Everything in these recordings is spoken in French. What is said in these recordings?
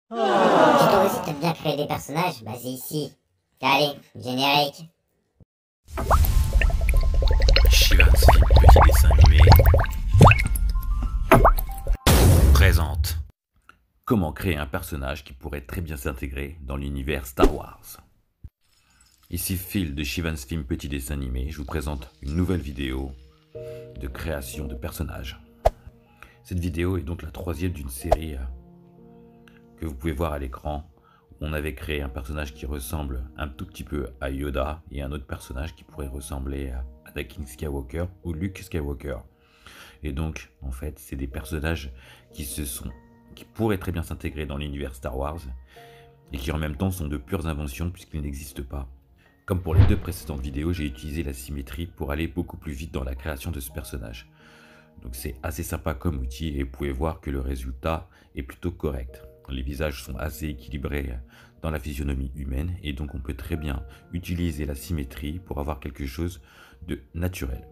Si toi aussi t'aimes bien créer des personnages, bah c'est ici. Allez, générique. Shivan's Film Petit Dessin Animé présente comment créer un personnage qui pourrait très bien s'intégrer dans l'univers Star Wars. Ici Phil de Shivan's Film Petit Dessin Animé, je vous présente une nouvelle vidéo de création de personnages. Cette vidéo est donc la troisième d'une série que vous pouvez voir à l'écran. On avait créé un personnage qui ressemble un tout petit peu à Yoda et un autre personnage qui pourrait ressembler à Anakin Skywalker ou Luke Skywalker. Et donc, en fait, c'est des personnages qui pourraient très bien s'intégrer dans l'univers Star Wars et qui en même temps sont de pures inventions puisqu'ils n'existent pas. Comme pour les deux précédentes vidéos, j'ai utilisé la symétrie pour aller beaucoup plus vite dans la création de ce personnage. Donc c'est assez sympa comme outil et vous pouvez voir que le résultat est plutôt correct. Les visages sont assez équilibrés dans la physionomie humaine et donc on peut très bien utiliser la symétrie pour avoir quelque chose de naturel.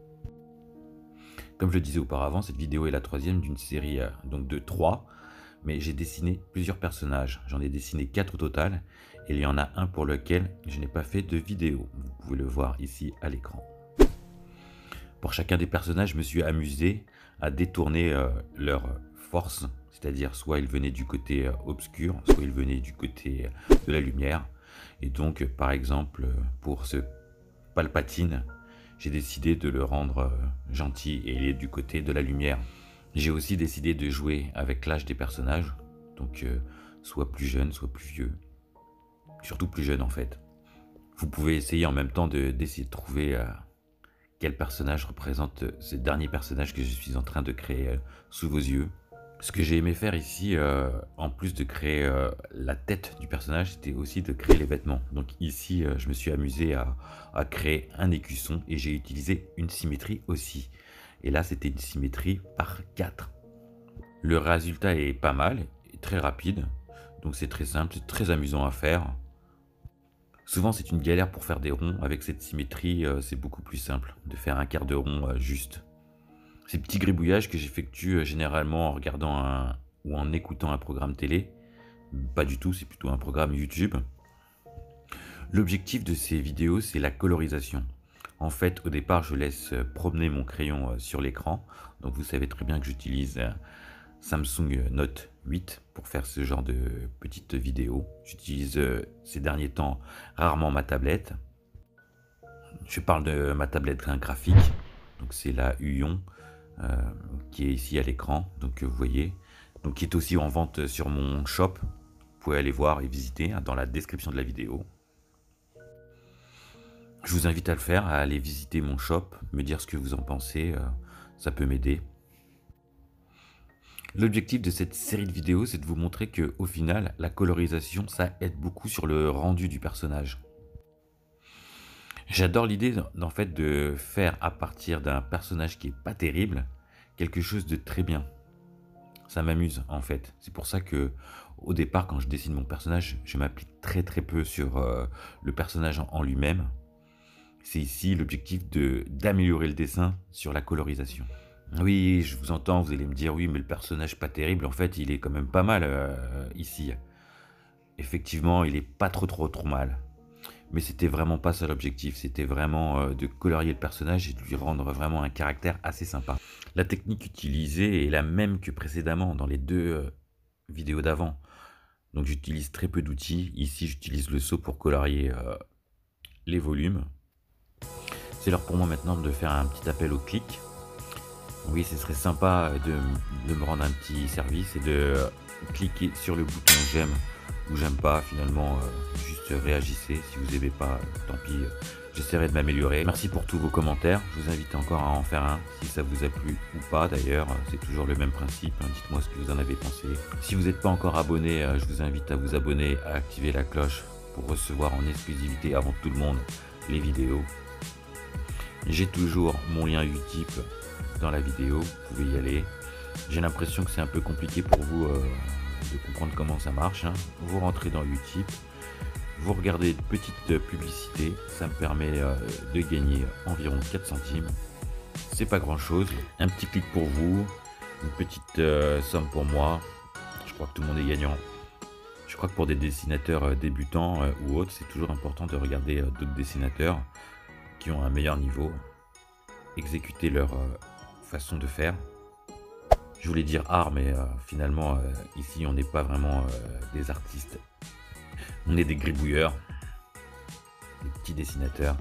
Comme je le disais auparavant, cette vidéo est la troisième d'une série donc de 3, mais j'ai dessiné plusieurs personnages. J'en ai dessiné 4 au total et il y en a un pour lequel je n'ai pas fait de vidéo. Vous pouvez le voir ici à l'écran. Pour chacun des personnages, je me suis amusé à détourner leur force, c'est-à-dire soit ils venaient du côté obscur, soit ils venaient du côté de la lumière. Et donc, par exemple, pour ce Palpatine, j'ai décidé de le rendre gentil et il est du côté de la lumière. J'ai aussi décidé de jouer avec l'âge des personnages, donc soit plus jeune, soit plus vieux. Surtout plus jeune en fait. Vous pouvez essayer en même temps d'essayer de trouver quel personnage représente ce dernier personnage que je suis en train de créer sous vos yeux. Ce que j'ai aimé faire ici, en plus de créer la tête du personnage, c'était aussi de créer les vêtements. Donc ici, je me suis amusé à créer un écusson et j'ai utilisé une symétrie aussi. Et là, c'était une symétrie par 4. Le résultat est pas mal, et très rapide. Donc c'est très simple, c'est très amusant à faire. Souvent, c'est une galère pour faire des ronds. Avec cette symétrie, c'est beaucoup plus simple de faire un quart de rond juste. Ces petits gribouillages que j'effectue généralement en regardant ou en écoutant un programme télé. Pas du tout, c'est plutôt un programme YouTube. L'objectif de ces vidéos, c'est la colorisation. En fait, au départ, je laisse promener mon crayon sur l'écran. Donc vous savez très bien que j'utilise Samsung Note 8 pour faire ce genre de petites vidéos. J'utilise ces derniers temps rarement ma tablette. Je parle de ma tablette graphique. Donc c'est la Uion qui est ici à l'écran. Donc vous voyez. Donc qui est aussi en vente sur mon shop. Vous pouvez aller voir et visiter dans la description de la vidéo. Je vous invite à le faire, à aller visiter mon shop, me dire ce que vous en pensez. Ça peut m'aider. L'objectif de cette série de vidéos, c'est de vous montrer que, au final, la colorisation, ça aide beaucoup sur le rendu du personnage. J'adore l'idée, en fait, de faire à partir d'un personnage qui est pas terrible, quelque chose de très bien. Ça m'amuse, en fait. C'est pour ça que, au départ, quand je dessine mon personnage, je m'applique très très peu sur le personnage en lui-même. C'est ici l'objectif d'améliorer le dessin sur la colorisation. Oui, je vous entends, vous allez me dire, oui, mais le personnage pas terrible, en fait, il est quand même pas mal ici. Effectivement, il est pas trop mal. Mais c'était vraiment pas ça l'objectif, c'était vraiment de colorier le personnage et de lui rendre vraiment un caractère assez sympa. La technique utilisée est la même que précédemment dans les deux vidéos d'avant. Donc j'utilise très peu d'outils. Ici, j'utilise le seau pour colorier les volumes. C'est l'heure pour moi maintenant de faire un petit appel au clic. Oui, ce serait sympa de me rendre un petit service et de cliquer sur le bouton j'aime ou j'aime pas. Finalement, juste réagissez. Si vous n'aimez pas, tant pis, j'essaierai de m'améliorer. Merci pour tous vos commentaires. Je vous invite encore à en faire un si ça vous a plu ou pas. D'ailleurs, c'est toujours le même principe. Dites-moi ce que vous en avez pensé. Si vous n'êtes pas encore abonné, je vous invite à vous abonner, à activer la cloche pour recevoir en exclusivité avant tout le monde les vidéos. J'ai toujours mon lien Utip dans la vidéo, vous pouvez y aller. J'ai l'impression que c'est un peu compliqué pour vous de comprendre comment ça marche. Vous rentrez dans Utip, vous regardez une petite publicité, ça me permet de gagner environ 4 centimes. C'est pas grand chose, un petit clic pour vous, une petite somme pour moi. Je crois que tout le monde est gagnant. Je crois que pour des dessinateurs débutants ou autres, c'est toujours important de regarder d'autres dessinateurs qui ont un meilleur niveau, exécuter leur façon de faire. Je voulais dire art, mais finalement, ici, on n'est pas vraiment des artistes. On est des gribouilleurs, des petits dessinateurs.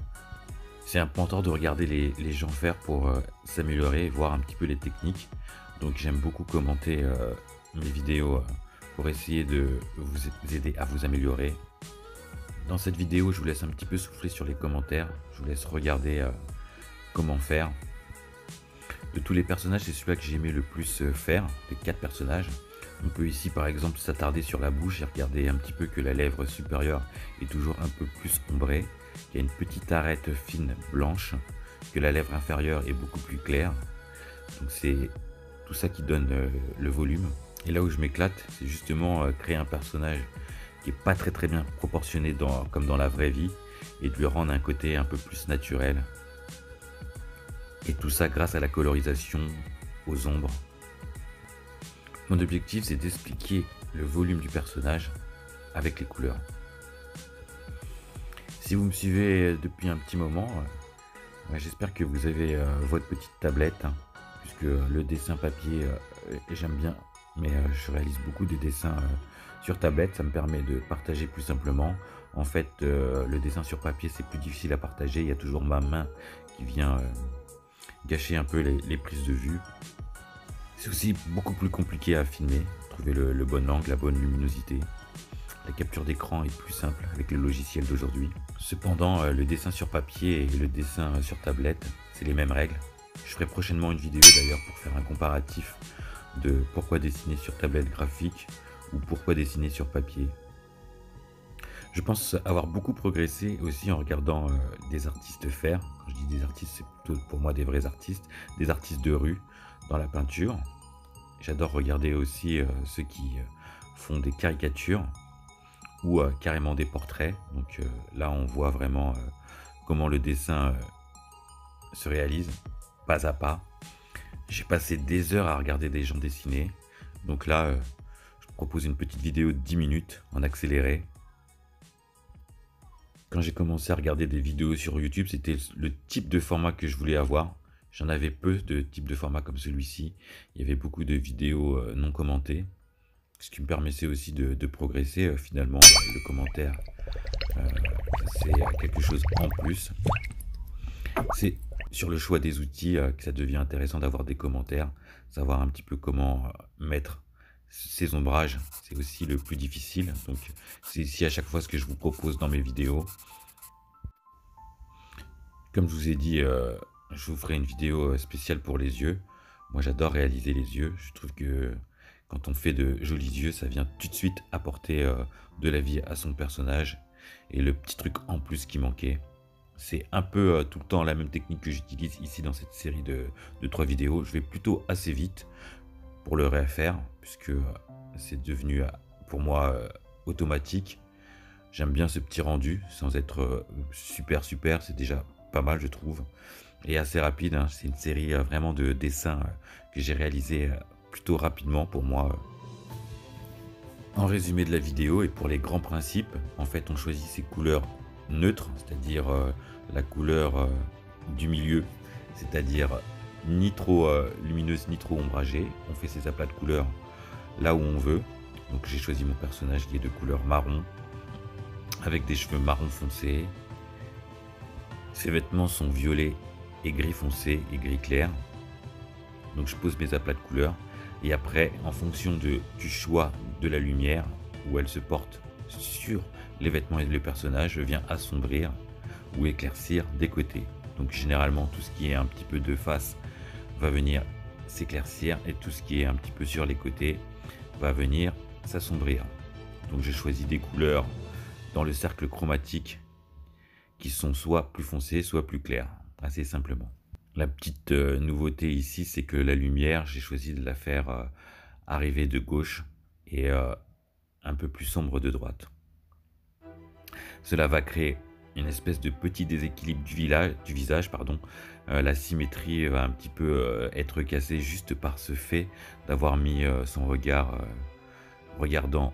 C'est important de regarder les gens faire pour s'améliorer, voir un petit peu les techniques. Donc j'aime beaucoup commenter mes vidéos pour essayer de vous aider à vous améliorer. Dans cette vidéo, je vous laisse un petit peu souffler sur les commentaires. Je vous laisse regarder comment faire. De tous les personnages, c'est celui-là que j'ai aimé le plus faire, les 4 personnages. On peut ici par exemple s'attarder sur la bouche et regarder un petit peu que la lèvre supérieure est toujours un peu plus ombrée. Il y a une petite arête fine blanche, que la lèvre inférieure est beaucoup plus claire. Donc c'est tout ça qui donne le volume. Et là où je m'éclate, c'est justement créer un personnage qui est pas très bien proportionné comme dans la vraie vie, et de lui rendre un côté un peu plus naturel. Et tout ça grâce à la colorisation, aux ombres. Mon objectif, c'est d'expliquer le volume du personnage avec les couleurs. Si vous me suivez depuis un petit moment, j'espère que vous avez votre petite tablette, puisque le dessin papier, j'aime bien, mais je réalise beaucoup de dessins sur tablette, ça me permet de partager plus simplement. En fait, le dessin sur papier, c'est plus difficile à partager, il y a toujours ma main qui vient gâcher un peu les prises de vue. C'est aussi beaucoup plus compliqué à filmer, trouver le bon angle, la bonne luminosité. La capture d'écran est plus simple avec le logiciel d'aujourd'hui. Cependant, le dessin sur papier et le dessin sur tablette, c'est les mêmes règles. Je ferai prochainement une vidéo d'ailleurs pour faire un comparatif de pourquoi dessiner sur tablette graphique ou pourquoi dessiner sur papier. Je pense avoir beaucoup progressé aussi en regardant des artistes faire. Quand je dis des artistes, c'est plutôt pour moi des vrais artistes, des artistes de rue dans la peinture. J'adore regarder aussi ceux qui font des caricatures ou carrément des portraits. Donc là, on voit vraiment comment le dessin se réalise, pas à pas. J'ai passé des heures à regarder des gens dessiner. Donc là, je te propose une petite vidéo de 10 minutes en accéléré. Quand j'ai commencé à regarder des vidéos sur YouTube, c'était le type de format que je voulais avoir. J'en avais peu de types de formats comme celui-ci. Il y avait beaucoup de vidéos non commentées. Ce qui me permettait aussi de progresser. Finalement, le commentaire, c'est quelque chose en plus. C'est sur le choix des outils que ça devient intéressant d'avoir des commentaires. Savoir un petit peu comment mettre ces ombrages, c'est aussi le plus difficile. Donc c'est ici à chaque fois ce que je vous propose dans mes vidéos. Comme je vous ai dit, je vous ferai une vidéo spéciale pour les yeux. Moi j'adore réaliser les yeux. Je trouve que quand on fait de jolis yeux, ça vient tout de suite apporter de la vie à son personnage. Et le petit truc en plus qui manquait, c'est un peu tout le temps la même technique que j'utilise ici dans cette série de 3 vidéos. Je vais plutôt assez vite pour le refaire, puisque c'est devenu pour moi automatique. J'aime bien ce petit rendu, sans être super, c'est déjà pas mal je trouve. Et assez rapide, hein. C'est une série vraiment de dessins que j'ai réalisé plutôt rapidement pour moi. En résumé de la vidéo et pour les grands principes, en fait on choisit ses couleurs neutres, c'est-à-dire la couleur du milieu, c'est-à-dire ni trop lumineuse ni trop ombragée. On fait ses aplats de couleurs là où on veut. Donc j'ai choisi mon personnage qui est de couleur marron, avec des cheveux marron foncé. Ses vêtements sont violets et gris foncé et gris clair. Donc je pose mes aplats de couleurs. Et après, en fonction du choix de la lumière, où elle se porte sur les vêtements et le personnage, je viens assombrir ou éclaircir des côtés. Donc généralement, tout ce qui est un petit peu de face va venir s'éclaircir et tout ce qui est un petit peu sur les côtés va venir s'assombrir. Donc j'ai choisi des couleurs dans le cercle chromatique qui sont soit plus foncées, soit plus claires, assez simplement. La petite nouveauté ici, c'est que la lumière, j'ai choisi de la faire arriver de gauche et un peu plus sombre de droite. Cela va créer une espèce de petit déséquilibre du visage. La symétrie va un petit peu être cassée juste par ce fait d'avoir mis son regard regardant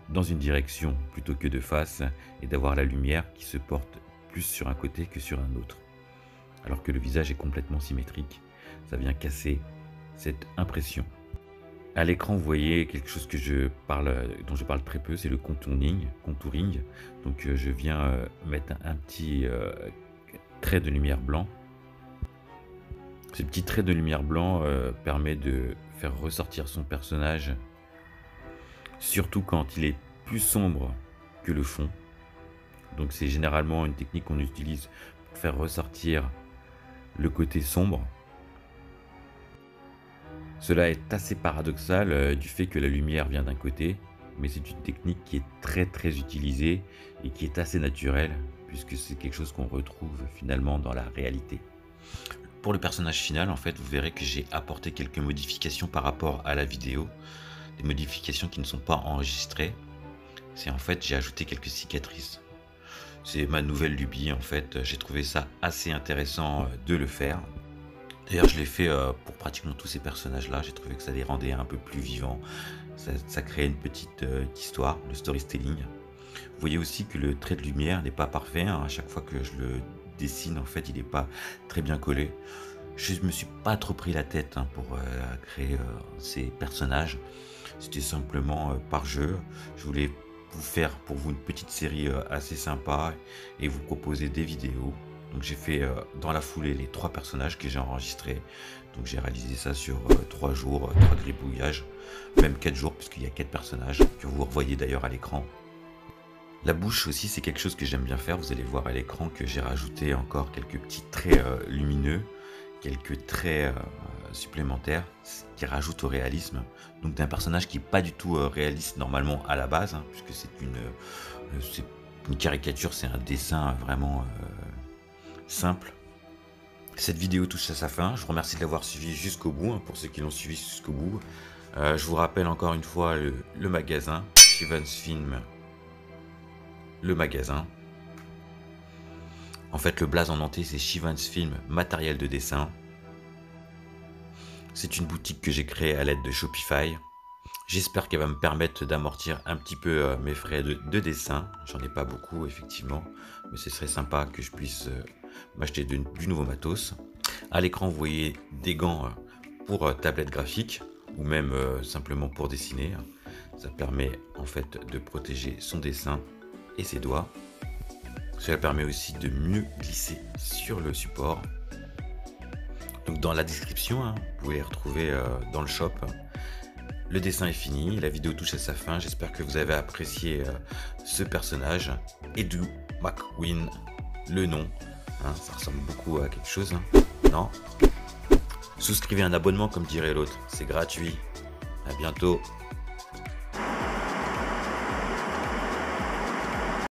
dans une direction plutôt que de face et d'avoir la lumière qui se porte plus sur un côté que sur un autre. Alors que le visage est complètement symétrique, ça vient casser cette impression. À l'écran, vous voyez quelque chose dont je parle très peu, c'est le contouring. Donc je viens mettre un petit trait de lumière blanc. Ce petit trait de lumière blanc permet de faire ressortir son personnage, surtout quand il est plus sombre que le fond. Donc c'est généralement une technique qu'on utilise pour faire ressortir le côté sombre. Cela est assez paradoxal du fait que la lumière vient d'un côté, mais c'est une technique qui est très utilisée et qui est assez naturelle, puisque c'est quelque chose qu'on retrouve finalement dans la réalité. Pour le personnage final, en fait, vous verrez que j'ai apporté quelques modifications par rapport à la vidéo, des modifications qui ne sont pas enregistrées. C'est en fait, j'ai ajouté quelques cicatrices. C'est ma nouvelle lubie, en fait, j'ai trouvé ça assez intéressant de le faire. D'ailleurs, je l'ai fait pour pratiquement tous ces personnages-là. J'ai trouvé que ça les rendait un peu plus vivants. Ça créait une petite histoire, le storytelling. Vous voyez aussi que le trait de lumière n'est pas parfait. Hein. À chaque fois que je le dessine, en fait, il n'est pas très bien collé. Je ne me suis pas trop pris la tête pour créer ces personnages. C'était simplement par jeu. Je voulais vous faire pour vous une petite série assez sympa et vous proposer des vidéos. Donc j'ai fait dans la foulée les 3 personnages que j'ai enregistrés. Donc j'ai réalisé ça sur 3 jours, 3 gribouillages, même 4 jours puisqu'il y a 4 personnages que vous revoyez d'ailleurs à l'écran. La bouche aussi, c'est quelque chose que j'aime bien faire. Vous allez voir à l'écran que j'ai rajouté encore quelques petits traits lumineux, quelques traits supplémentaires qui rajoutent au réalisme. Donc d'un personnage qui n'est pas du tout réaliste normalement à la base, hein, puisque c'est une caricature, c'est un dessin vraiment simple. Cette vidéo touche à sa fin. Je vous remercie de l'avoir suivi jusqu'au bout, hein, pour ceux qui l'ont suivi jusqu'au bout. Je vous rappelle encore une fois le magasin, Chivens Film, le magasin. En fait, le blaze en entier, c'est Chivens Film, matériel de dessin. C'est une boutique que j'ai créée à l'aide de Shopify. J'espère qu'elle va me permettre d'amortir un petit peu mes frais de dessin. J'en ai pas beaucoup, effectivement, mais ce serait sympa que je puisse m'acheter du nouveau matos. À l'écran, vous voyez des gants pour tablette graphique ou même simplement pour dessiner. Ça permet en fait de protéger son dessin et ses doigts. Cela permet aussi de mieux glisser sur le support. Donc dans la description, hein, vous pouvez les retrouver dans le shop. Le dessin est fini, la vidéo touche à sa fin. J'espère que vous avez apprécié ce personnage. Edu McQueen, le nom. Hein, ça ressemble beaucoup à quelque chose, hein, non? Souscrivez un abonnement comme dirait l'autre, c'est gratuit. À bientôt.